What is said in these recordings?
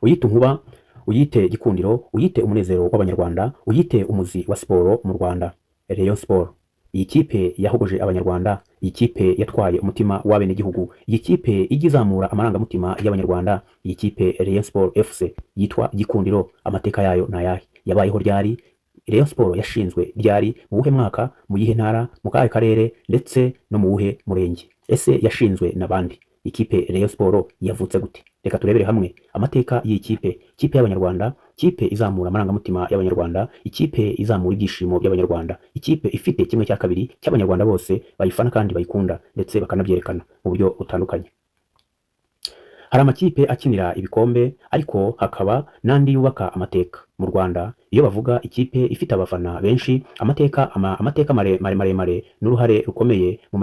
uyite inkuba, uyite gikundiro, uyite umunezero w'abanyarwanda, uyite umuzi wa siporo mu Rwanda. Rayon Sport, iyi kipe yahogoje abanyarwanda, iyi kipe yatwaye umutima w'abenegihugu, iyi kipe ijya izamura amarangamutima y'abanyarwanda, iyi kipe Rayon Sport FC yitwa gikundiro. Amateka yayo ni ayahe? Yabayeho ryari? Rayon Sport yashinzwe ryari? Mu wuhe mwaka? Mu yihe ntara? Mu kahe karere? Ndetse no mu wuhe murenge? Ese yashinzwe n'abandi? Ikipe Rayon Sport yavutse gute? Reka turebere hamwe amateka y'iyi kipe, kipe y'abanyarwanda, kipe izamura amarangamutima y'abanyarwanda, ikipe izamura ibyishimo by'abanyarwanda, ikipe ifite kimwe cya kabiri cy'abanyarwanda bose bayifana kandi bayikunda ndetse bakanabyerekana mu buryo butandukanye. Hari amakipe akinira ibikombe ariko hakaba n'andi yubaka amateka. Mu Rwanda iyo bavuga ikipe ifite abafana benshi, amateka maremare n'uruhare rukomeye mu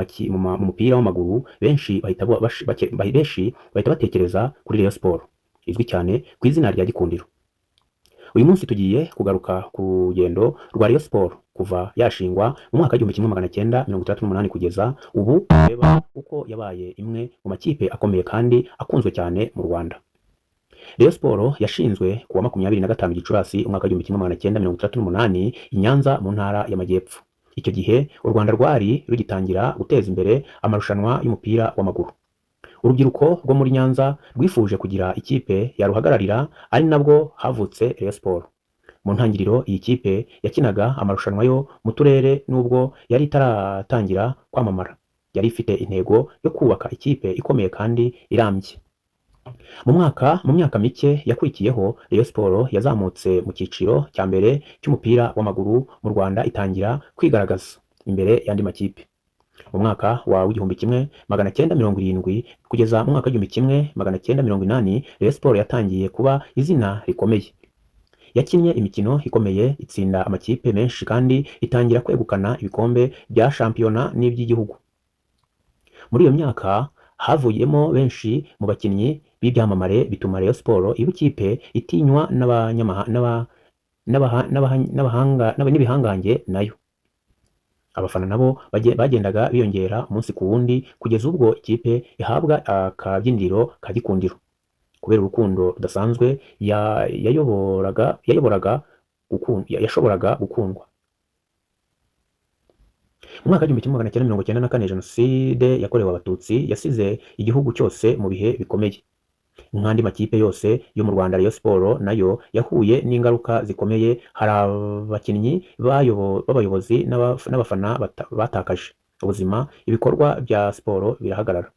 mupira w'amaguru, benshi bahita batekereza kuri Rayon Sport izwi cyane ku izina rya gikundiro. Uyu munsi tugiye kugaruka ku rugendo rwa Rayon Sport kuva yashingwa mu mwaka w'1968 kugeza ubu, tureba uko yabaye imwe mu makipe akomeye kandi akunzwe cyane mu Rwanda. Rayon Sport yashinzwe kuwa 25 Gicurasi umwaka w'1968 i Nyanza mu ntara y'Amajyepfo. Icyo gihe u Rwanda rwari rugitangira guteza imbere amarushanwa y'umupira w'amaguru. Urubyiruko rwo muri Nyanza rwifuje kugira ikipe yaruhagararira, ari nabwo havutse Rayon Sport. Mu ntangiriro iyi kipe yakinaga amarushanwa yo mu turere, nubwo yari itaratangira kwamamara. Yari ifite intego yo kubaka ikipe ikomeye kandi irambye. Mu myaka mike yakurikiyeho, Rayon Sport yazamutse mu cyiciro cya mbere cy'umupira w'amaguru mu Rwanda, itangira kwigaragaza imbere y'andi makipe. Mu mwaka wa 1970 kugeza mu mwaka wa 1980, Rayon Sport yatangiye kuba izina rikomeye. Yakinnye imikino ikomeye, itsinda amakipe menshi kandi itangira kwegukana ibikombe bya shampiyona n'iby'igihugu. Muri iyo myaka havuyemo benshi mu bakinnyi b'ibyamamare, bituma Rayon Sport iba ikipe itinywa n'ibihangange nayo. Abafana nabo bagendaga biyongera umunsi ku wundi kugeza ubwo ikipe ihabwa akabyiniriro ka gikundiro kubera urukundo rudasanzwe yashoboraga gukundwa. Mu mwaka w'1994 Jenoside yakorewe Abatutsi yasize igihugu cyose mu bihe bikomeye. Nk'andi makipe yose yo mu Rwanda, Rayon Sport nayo yahuye n'ingaruka zikomeye. Hari abakinnyi b'abayobozi n'abafana batakaje ubuzima, ibikorwa bya siporo birahagarara.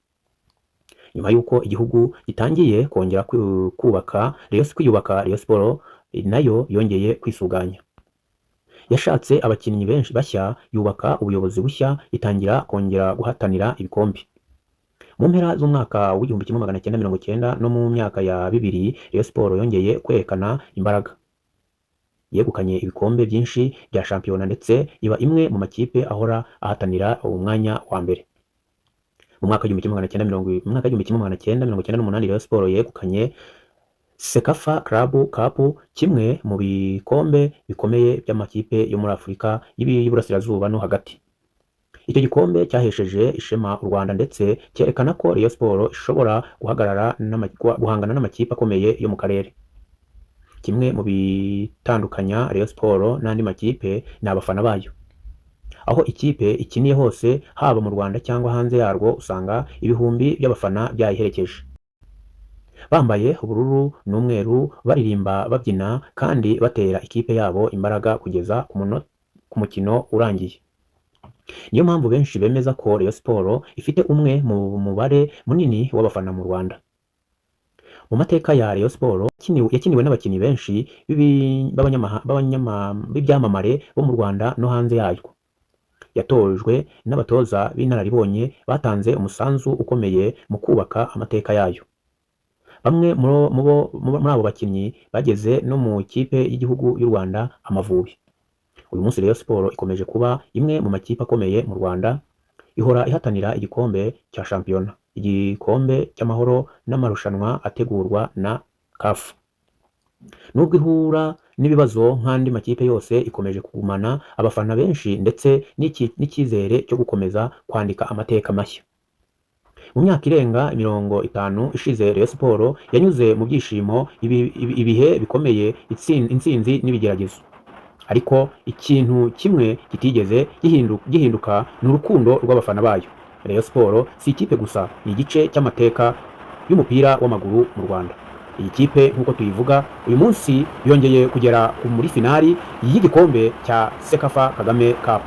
Nyuma y'uko igihugu gitangiye kongera kwiyubaka, Rayon Sport nayo yongeye kwisuganya. Yashatse abakinnyi benshi bashya, yubaka ubuyobozi bushya, itangira kongera guhatanira ibikombe. Mu mpera z'umwaka w'1990 no mu myaka ya 2000, Rayon Sport yongeye kwerekana imbaraga. Yegukanye ibikombe byinshi bya shampiyona ndetse iba imwe mu makipe ahora ahatanira umwanya wa mbere. Mu mwaka w'1998 Rayon Sport yegukanye Sekafa Club Cup, kimwe mu bikombe bikomeye by'amakipe yo muri Afurika y'Iburasirazuba no hagati. Icyo gikombe cyahesheje ishema u Rwanda ndetse cyerekana ko Rayon Sport ishobora guhangana n'amakipe akomeye yo mu karere. Kimwe mu bitandukanya Rayon Sport n'andi makipe ni abafana bayo. Aho ikipe ikiniye hose, haba mu Rwanda cyangwa hanze yarwo, usanga ibihumbi by'abafana byayiherekeje, bambaye ubururu n'umweru, baririmba, babyina kandi batera ikipe yabo imbaraga kugeza ku mukino urangiye. Niyo mpamvu benshi bemeza ko Rayon Sport ifite umwe mu mubare munini w'abafana mu Rwanda. Mu mateka ya Rayon Sport yakiniwe n'abakinnyi benshi b'ibyamamare bo mu Rwanda no hanze yarwo. Yatojwe n'abatoza b'inararibonye batanze umusanzu ukomeye mu kubaka amateka yayo. Bamwe muri abo bakinnyi bageze no mu ikipe y'igihugu y'u Rwanda, Amavubi. Uyu munsi Rayon Sport ikomeje kuba imwe mu makipe akomeye mu Rwanda, ihora ihatanira igikombe cya shampiyona, igikombe cy'amahoro n'amarushanwa ategurwa na CAF. Nubwo ihura n'ibibazo nk'andi makipe yose, ikomeje kugumana abafana benshi ndetse n'icyizere cyo gukomeza kwandika amateka mashya. Mu myaka irenga 50 ishize Rayon Sport yanyuze mu byishimo, ibihe bikomeye, intsinzi n'ibigeragezo, ariko ikintu kimwe kitigeze gihinduka ni urukundo rw'abafana bayo. Rayon Sport si ikipe gusa, ni igice cy'amateka y'umupira w'amaguru mu Rwanda. Iyi kipe nk'uko tuyivuga uyu munsi yongeye kugera muri finali y'igikombe cya Sekafa Kagame Cup.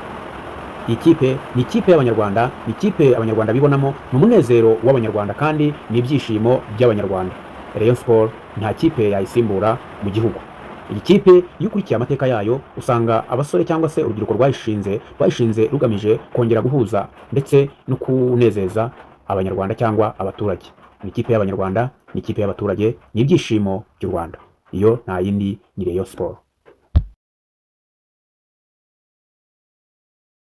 Iyi kipe ni ikipe y'Abanyarwanda, ni ikipe Abanyarwanda bibonamo, ni umunezero w'Abanyarwanda kandi ni ibyishimo by'Abanyarwanda. Rayon Sport nta kipe yayisimbura mu gihugu. Iyi kipe iyo ukurikiye amateka yayo usanga abasore cyangwa se urubyiruko rwayishinze rugamije kongera guhuza ndetse no kunezeza Abanyarwanda cyangwa abaturage. Ni ikipe y'Abanyarwanda, ni ikipe y'abaturage, ni ibyishimo by'u Rwanda. Iyo nta yindi ni Rayon Sport.